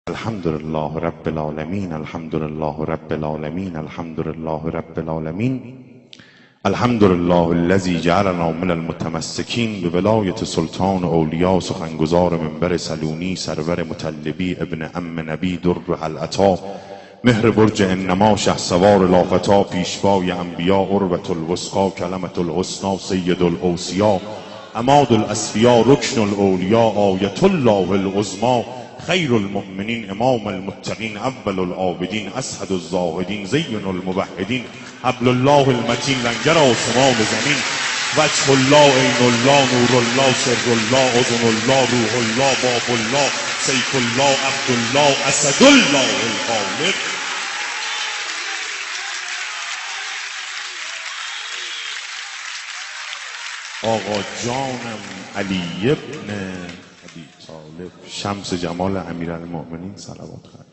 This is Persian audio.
الحمد لله رب العالمين، الحمد لله رب العالمين، الحمد لله رب العالمين، الحمد لله الذي جعلنا من المتمسكين بولایت سلطان اولیا سخنگزار منبر سلونی سرور مطلبی ابن ام نبی در العطا مهر برج انما شهسوار لافتا پیشوای انبیا عروة الوثقی کلمة الحسنی سید الاوصیا عماد الاصفیا رکن الاولیا آیت الله العظمی خیر المؤمنین امام المتقین اول العابدین اسعد الزاهدین زین الموحدین حبل الله المتین لنگر آسمان زمین وجه الله عین الله نور الله سر الله اذن الله روح الله باب الله سیف الله عبدالله اسد الله الخالق. آقا جانم علی ابن ابی طالب شمس جمال امیر المؤمنین صلوات خیر.